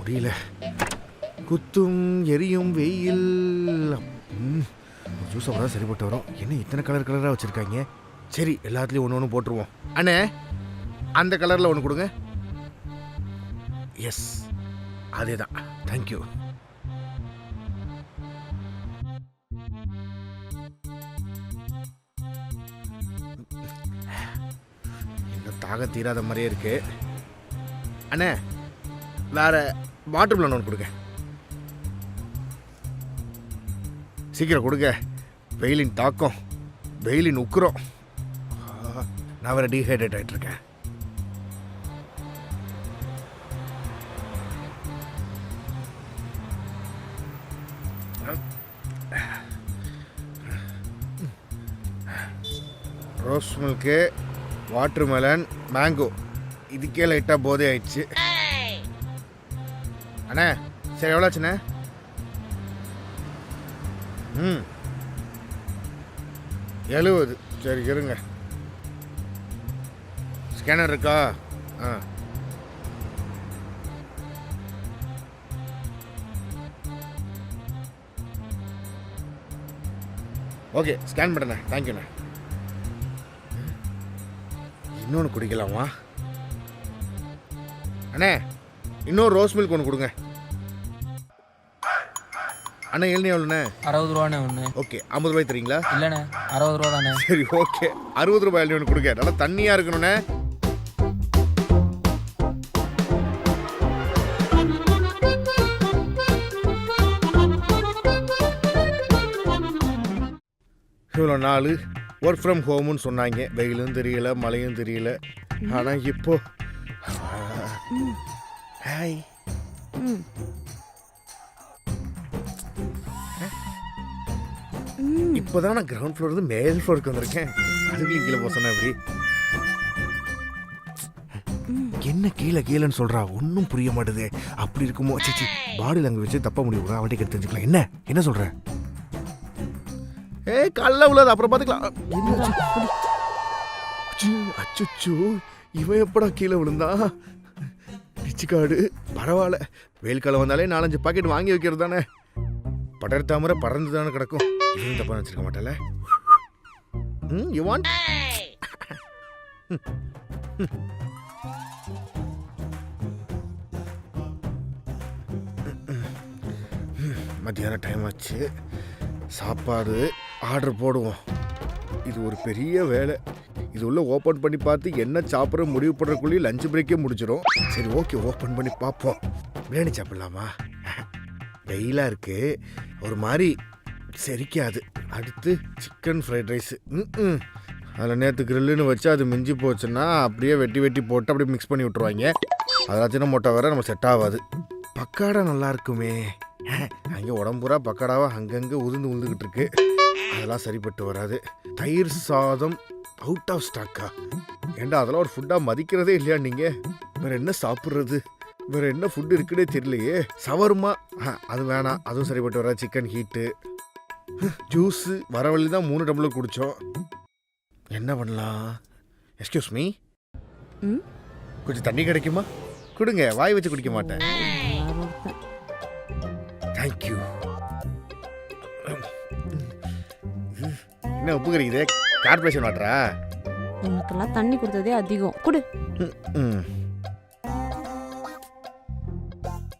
முடியல. குத்தும் எரியும் வெயில். ஜூஸை தான் சரிப்பட்டு வரும். என்ன இத்தனை கலராக வச்சுருக்காங்க? சரி, எல்லாத்துலேயும் ஒன்று ஒன்று போட்டுருவோம். அண்ணே, அந்த கலரில் ஒன்று கொடுங்க. எஸ், அதே தான். தேங்க்யூ. இன்னும் தாகம் தீராத மாதிரியே இருக்கு. அண்ணே, வேற வாட்டர் மெலன் ஒன்று கொடுங்க. சீக்கிரம் கொடுங்க. வெயிலின் தாக்கம், வெயிலின் உக்குறோம். நான் வேற டீஹைட்ரேட் ஆகிட்டு இருக்கேன். Rose milk, water melon, mango, இதுக்கே லைட்டாக போதே ஆயிடுச்சு. அண்ணே, சரி எவ்வளோ ஆச்சுண்ணே? 70. சரி இருங்க. ஸ்கேனர் இருக்கா? ஓகே, ஸ்கேன் பண்ணுறேண்ணே. தேங்க்யூண்ணே. இன்னொன்று குடிக்கலாமா? அண்ணே, இன்னொரு ரோஸ் மில்க் ஒன்று கொடுங்க. அண்ணா, எழுநீ எவ்வளோண்ணே? 60 ரூபாண்ணே ஒன்று. ஓகே, 50 ரூபாய் தரீங்களா? இல்லைண்ணே, 60 ரூபா தானே. சரி ஓகே, 60 ரூபாய் எழுநீ ஒன்று கொடுங்க. நல்லா தண்ணியாக இருக்கணுண்ணே. இவ்வளோ நாள் ஒர்க் ஃப்ரம் ஹோம்னு சொன்னாங்க. வெயிலும் தெரியல, மழையும் தெரியல. ஆனால் இப்போ ஹாய், இப்போதான் நான் கிரவுண்ட் ஃப்ளோர் இருந்து மேல் ஃப்ளோருக்கு வந்திருக்கேன். அதுக்குள்ளே கீழே போக சொன்னேன். எப்படி என்ன கீழே கீழேன்னு சொல்றா? ஒன்றும் புரிய மாட்டுது. அப்படி இருக்குமோ? சிச்சி, பாடி லாங்குவேஜ் வச்சு தப்பா முடிவு அவட்டே கெடுத்து தெரிஞ்சுக்கலாம். என்ன சொல்ற? கல்ல உள்ளது அப்புறம் பார்த்துக்கலாம். அச்சோ, இவன் எப்படா கீழே விழுந்தா? பிச்சுக்காடு பரவாயில்ல. வெயில் காலம் வந்தாலே 4-5 பாக்கெட் வாங்கி வைக்கிறது தானே. படர் தாமரை பறந்து தானே கிடக்கும். இதுவும் தப்பா வச்சிருக்க மாட்டேல. You want? மத்தியானம் டைம் ஆச்சு. சாப்பாடு ஆர்டர் போடுவோம். இது ஒரு பெரிய வேலை. இது உள்ள ஓப்பன் பண்ணி பார்த்து என்ன சாப்பிட்ற முடிவு பண்ணுறக்குள்ளேயே லஞ்ச் பிரேக்கே முடிச்சிடும். சரி ஓகே, ஓப்பன் பண்ணி பார்ப்போம். பிரியாணி சாப்பிடலாமா? வெயிலாக இருக்கு, ஒரு மாதிரி செரிக்காது. அடுத்து சிக்கன் ஃப்ரைட் ரைஸ். அதில் நேற்று கிரில்லுன்னு வச்சு அது மிஞ்சி போச்சுன்னா அப்படியே வெட்டி போட்டு அப்படியே மிக்ஸ் பண்ணி விட்ருவாங்க. அதெல்லாம் சின்ன மொட்டை வேற நம்ம செட் ஆகாது. பக்காடா நல்லா இருக்குமே. அங்கே உடம்புறா பக்காடாவாக அங்கங்கே உழுந்துக்கிட்டு இருக்கு. அதெல்லாம் சரிப்பட்டு வராது. தயிர் சாதம் அவுட் ஆஃப் ஸ்டாக்கா? ஏண்டா அதெல்லாம் ஒரு ஃபுட்டாக மதிக்கிறதே இல்லையா நீங்கள்? வேற என்ன சாப்பிட்றது? வேற என்ன ஃபுட்டு இருக்குன்னே தெரியலையே. சவர்மா அது வேணாம், அதுவும் சரிப்பட்டு வராது. சிக்கன் ஹீட்டு, ஜூஸு வர வழி தான் 3 டம்ளர் குடித்தோம். என்ன பண்ணலாம்? எக்ஸ்கியூஸ் மீ, கொஞ்சம் தண்ணி கிடைக்குமா? கொடுங்க, வாய் வச்சு குடிக்க மாட்டேன். தேங்க்யூ. என்ன உப்பு கறிக்குது? கார்பரேஷன் வாட்டரா? உனக்கெல்லாம் தண்ணி கொடுத்ததே அதிகம். குடு.